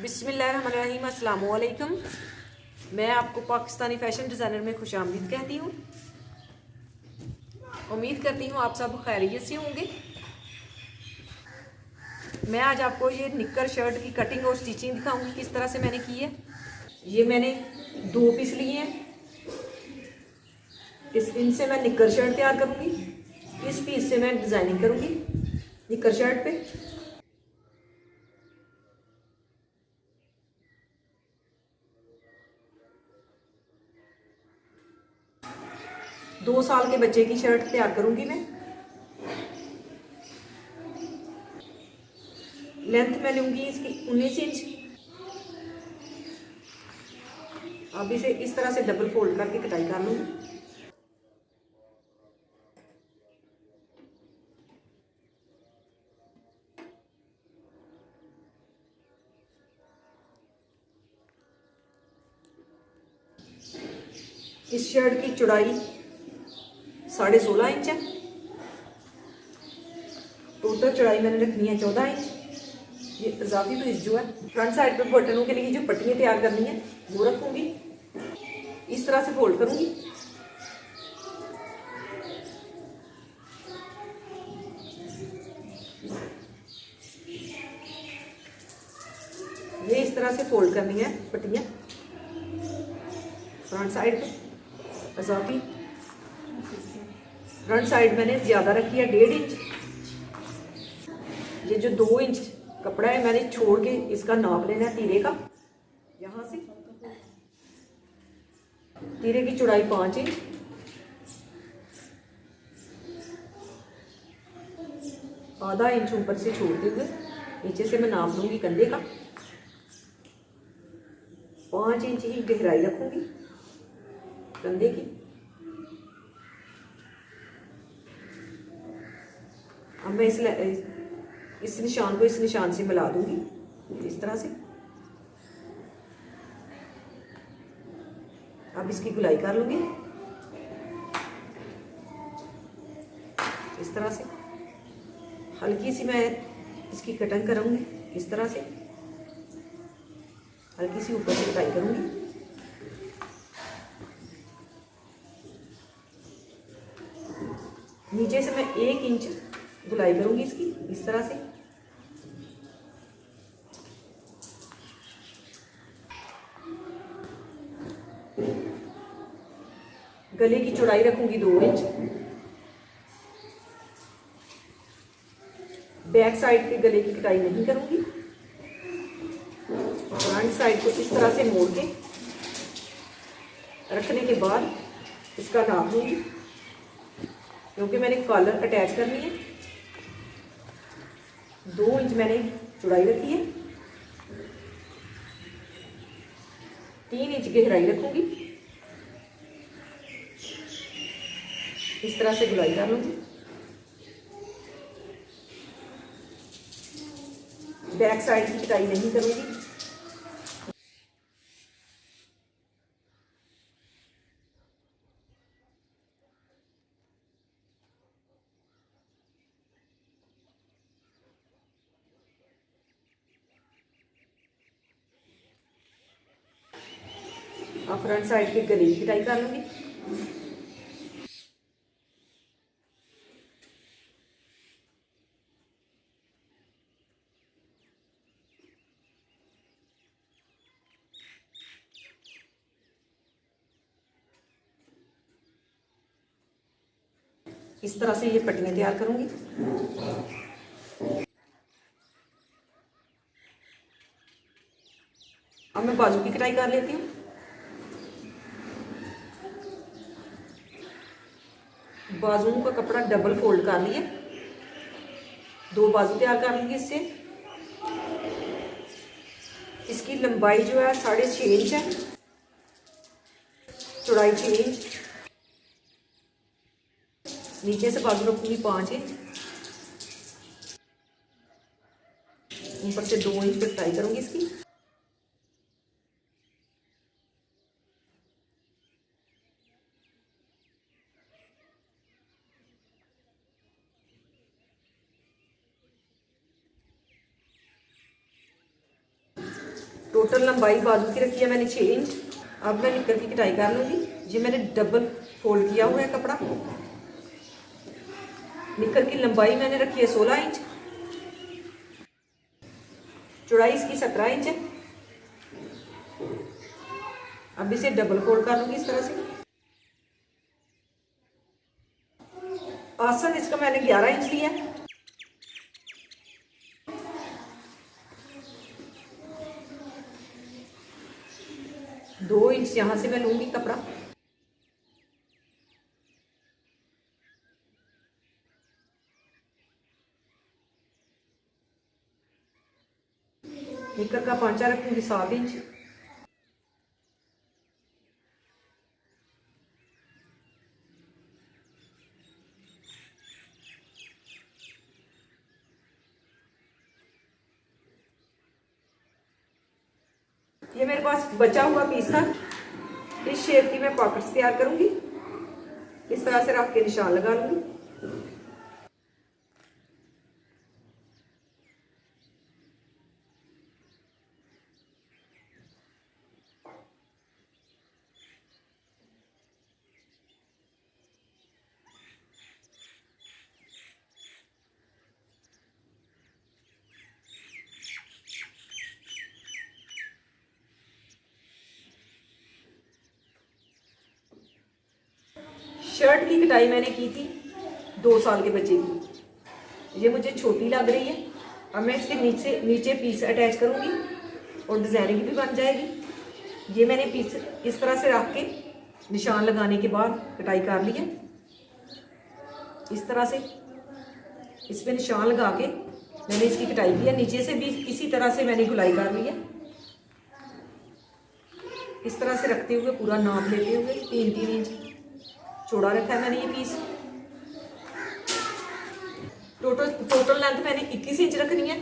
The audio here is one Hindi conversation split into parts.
बिस्मिल्लाहिर्रहमानिर्रहीम, अस्सलाम वालेकुम। मैं आपको पाकिस्तानी फ़ैशन डिज़ाइनर में खुशामदीद कहती हूँ। उम्मीद करती हूँ आप सब खैरियत से होंगे। मैं आज आपको ये निक्कर शर्ट की कटिंग और स्टिचिंग दिखाऊंगी किस तरह से मैंने की है। ये मैंने 2 पीस लिए हैं। इनसे मैं निक्कर शर्ट तैयार करूँगी। इस पीस से मैं डिज़ाइनिंग करूँगी निक्कर शर्ट पे। 2 साल के बच्चे की शर्ट तैयार करूँगी मैं। लेंथ मैं लूँगी इसकी 19 इंच। अब इसे इस तरह से डबल फोल्ड करके कटाई कर लूँगी। इस शर्ट की चौड़ाई 16.5 इंच है। टोटल चौड़ाई मैंने रखनी है 14 इंच। ये इजाफी पीस जो है फ्रंट साइड पे बटनों के लिए जो पट्टियाँ तैयार करनी है वो रखूँगी। इस तरह से फोल्ड करूँगी। ये इस तरह से फोल्ड करनी है पट्टियाँ फ्रंट साइड पे। इजाफी फ्रंट साइड मैंने ज़्यादा रखी है 1.5 इंच। ये जो 2 इंच कपड़ा है मैंने छोड़ के इसका नाप लेना है तीरे का। यहाँ से तीरे की चौड़ाई 5 इंच। आधा इंच ऊपर से छोड़ते हुए नीचे से मैं नाप लूँगी कंधे का। 5 इंच ही गहराई रखूँगी कंधे की। अब मैं इस निशान को इस निशान से मिला दूँगी इस तरह से। अब इसकी गुलाई कर लूँगी इस तरह से। हल्की सी मैं इसकी कटिंग करूँगी इस तरह से। हल्की सी ऊपर से कटाई करूँगी। नीचे से मैं 1 इंच गुलाई करूँगी इसकी इस तरह से। गले की चौड़ाई रखूँगी 2 इंच। बैक साइड के गले की कटाई नहीं करूँगी। फ्रंट साइड को इस तरह से मोड़ के रखने के बाद इसका नाप लूँगी क्योंकि मैंने कॉलर अटैच करनी है। 2 इंच मैंने चौड़ाई रखी है। 3 इंच गहराई रखूँगी। इस तरह से गुलाई कर लूँगी। बैक साइड की कटाई नहीं करूँगी। अब फ्रंट साइड के गले की कटाई कर लूँगी। इस तरह से ये पट्टियाँ तैयार करूँगी। अब मैं बाजू की कटाई कर लेती हूँ। बाजुओं का कपड़ा डबल फोल्ड कर लिया। 2 बाजू तैयार कर लूँगी इससे। इसकी लंबाई जो है 6.5 इंच है। चौड़ाई 6 इंच। नीचे से बाजू रखूँगी 5 इंच। ऊपर से 2 इंच पर कटाई करूँगी इसकी। टोटल लंबाई बाजू की रखी है मैंने 6 इंच। अब मैं निक्कर की कटाई कर लूँगी। ये मैंने डबल फोल्ड किया हुआ है कपड़ा। निक्कर की लंबाई मैंने रखी है 16 इंच, चौड़ाई इसकी 17 इंच है। अब इसे डबल फोल्ड कर लूँगी इस तरह से। आसन इसका मैंने 11 इंच लिया है। दो इंच यहाँ से मैं लूँगी कपड़ा। निक्कर का पांचा रखूँगी 7 इंच। ये मेरे पास बचा हुआ पीस था। इस शेप की मैं पॉकेट्स तैयार करूंगी। इस तरह से रख के निशान लगा लूंगी। शर्ट की कटाई मैंने की थी 2 साल के बच्चे की। ये मुझे छोटी लग रही है। अब मैं इसके नीचे पीस अटैच करूंगी और डिजाइनिंग भी बन जाएगी। ये मैंने पीस इस तरह से रख के निशान लगाने के बाद कटाई कर ली है। इस तरह से इस पे निशान लगा के मैंने इसकी कटाई की है। नीचे से भी इसी तरह से मैंने गुलाई कर ली है। इस तरह से रखते हुए पूरा नाप लेते हुए 3-3 इंच चौड़ा रखा है मैंने ये पीस। टोटल लेंथ मैंने 21 इंच रखनी है।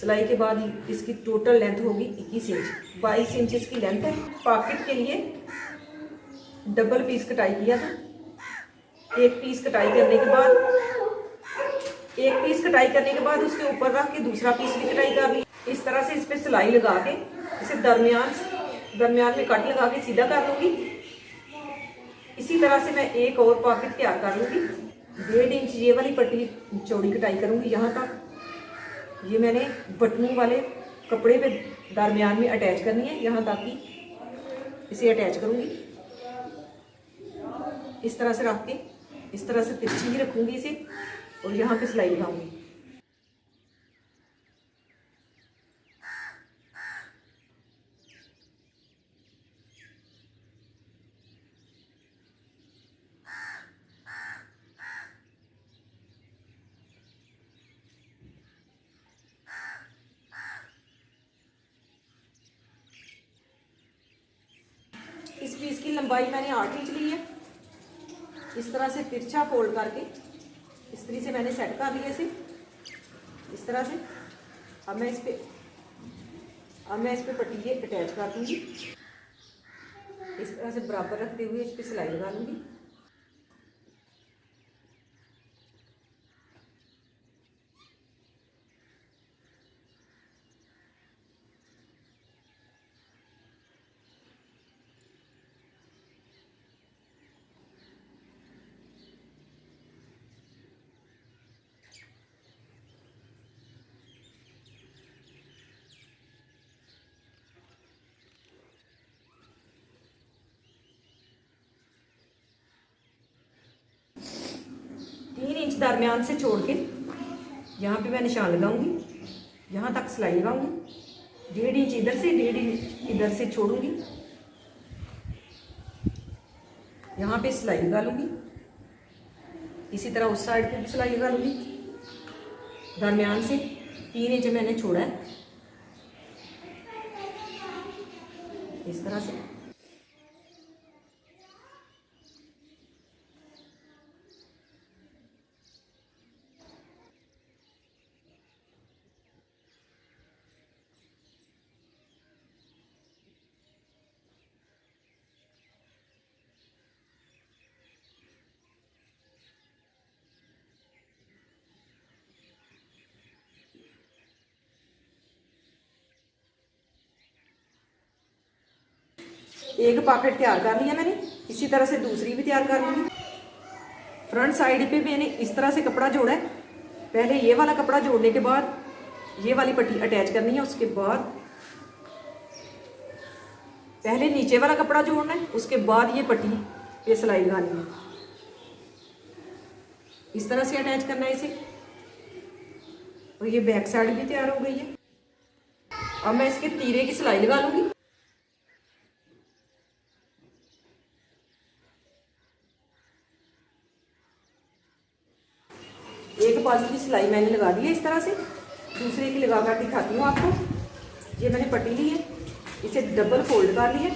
सिलाई के बाद इसकी टोटल लेंथ होगी 21 इंच। 22 इंच इसकी लेंथ है। पॉकेट के लिए डबल पीस कटाई किया था। एक पीस कटाई करने के बाद उसके ऊपर रख के दूसरा पीस भी कटाई कर ली। इस तरह से इस पे सिलाई लगा के इसे दरमियान में कट लगा के सीधा कर लूंगी। इसी तरह से मैं एक और पॉकेट तैयार कर लूंगी। 1.5 इंच ये वाली पट्टी चौड़ी कटाई करूंगी यहाँ तक। ये मैंने बटनों वाले कपड़े पे दरमियान में अटैच करनी है यहाँ तक कि इसे अटैच करूंगी। इस तरह से रख के इस तरह से तिरछी ही रखूंगी इसे और यहाँ पे सिलाई लगाऊंगी। इस पीस की लंबाई मैंने 8 इंच ली है। इस तरह से तिरछा फोल्ड करके इस तरह से मैंने सेट कर लिया इसे इस तरह से। अब मैं इस पे पट्टी ये अटैच कर दूंगी। इस तरह से बराबर रखते हुए इस पे सिलाई लगा लूंगी। दरमियान से छोड़ के यहाँ पे मैं निशान लगाऊंगी। यहाँ तक सिलाई लगाऊंगी। 1.5 इंच इधर से 1.5 इंच इधर से छोड़ूंगी। यहाँ पे सिलाई लगा लूंगी। इसी तरह उस साइड पे भी सिलाई लगा लूंगी। दरमियान से 3 इंच मैंने छोड़ा है इस तरह से। एक पॉकेट तैयार कर लिया मैंने, इसी तरह से दूसरी भी तैयार कर लूँगी। फ्रंट साइड पे मैंने इस तरह से कपड़ा जोड़ा है। पहले ये वाला कपड़ा जोड़ने के बाद ये वाली पट्टी अटैच करनी है, उसके बाद पहले नीचे वाला कपड़ा जोड़ना है, उसके बाद ये पट्टी पे सिलाई लगानी है। इस तरह से अटैच करना है इसे। और ये बैक साइड भी तैयार हो गई है। अब मैं इसके तीरे की सिलाई लगा लूंगी। एक बाजू की सिलाई मैंने लगा दी है इस तरह से, दूसरे की लगा कर दिखाती हूँ आपको। ये मैंने पट्टी ली है, इसे डबल फोल्ड कर लिया।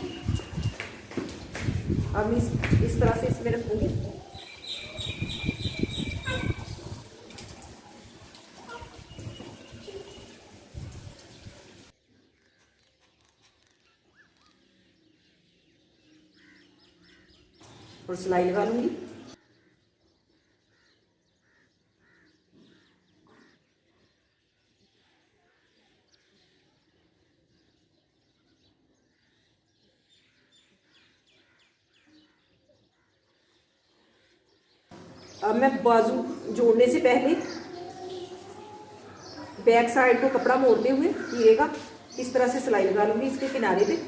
अब इस तरह से इसमें रखूंगी। और सिलाई लगा लूंगी। अब मैं बाजू जोड़ने से पहले बैक साइड को कपड़ा मोड़ते हुए तीरेगा इस तरह से सिलाई लगा लूंगी इसके किनारे पे।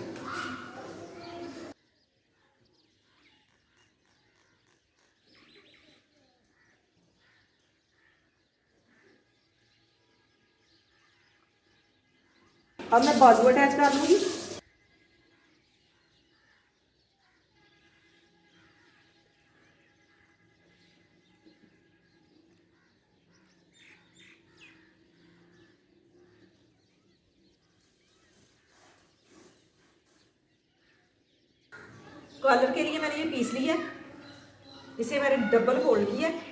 अब मैं बाजू अटैच कर लूंगी। कॉलर के लिए मैंने ये पीस लिया है, इसे मैंने डबल फोल्ड किया है।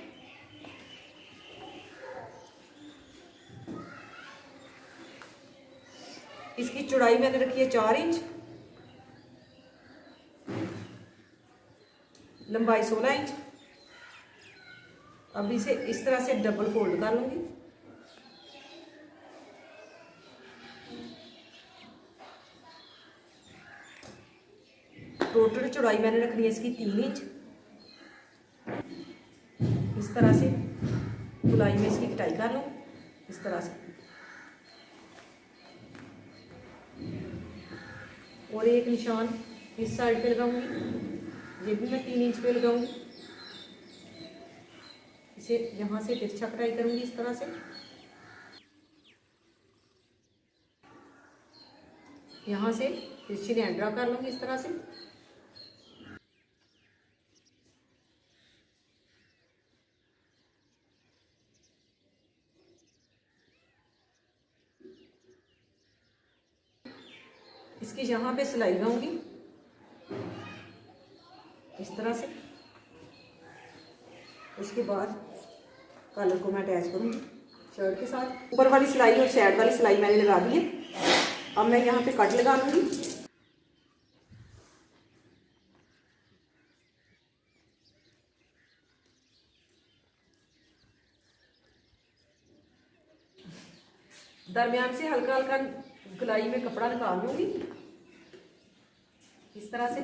इसकी चौड़ाई मैंने रखी है 4 इंच, लंबाई 16 इंच। अब इसे इस तरह से डबल फोल्ड कर लूंगी। टोटल चौड़ाई मैंने रखनी है इसकी 3 इंच। इस तरह से गुलाई में इसकी कटाई कर लूँ इस तरह से। और एक निशान इस साइड पे लगाऊंगी, ये भी मैं 3 इंच पे लगाऊंगी। इसे यहाँ से तिरछा कटाई करूंगी इस तरह से। यहाँ से तिरछी लाइन ड्रा कर लूंगी इस तरह से। इसकी यहाँ पे सिलाई लगाऊंगी इस तरह से। उसके बाद कॉलर को मैं अटैच करूंगी शर्ट के साथ। ऊपर वाली सिलाई और साइड वाली सिलाई मैंने लगा दी है। अब मैं यहाँ पे कट लगा लूंगी। दरमियान से हल्का हल्का गुलाई में कपड़ा निकाल लूंगी इस तरह से।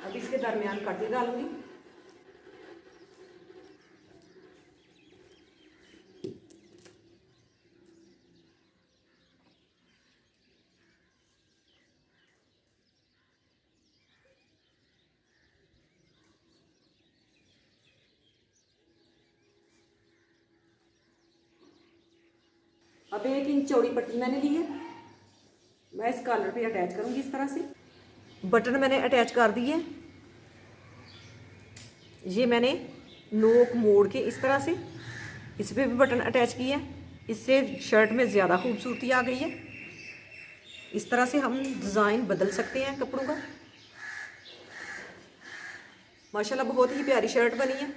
अब इसके दरमियान कट लगा लूंगी। अब 1 इंच चौड़ी पट्टी मैंने ली है, मैं इस कॉलर पे अटैच करूंगी इस तरह से। बटन मैंने अटैच कर दिए। ये मैंने नोक मोड़ के इस तरह से इस पे भी बटन अटैच किया है। इससे शर्ट में ज़्यादा खूबसूरती आ गई है। इस तरह से हम डिज़ाइन बदल सकते हैं कपड़ों का। माशाल्लाह बहुत ही प्यारी शर्ट बनी है।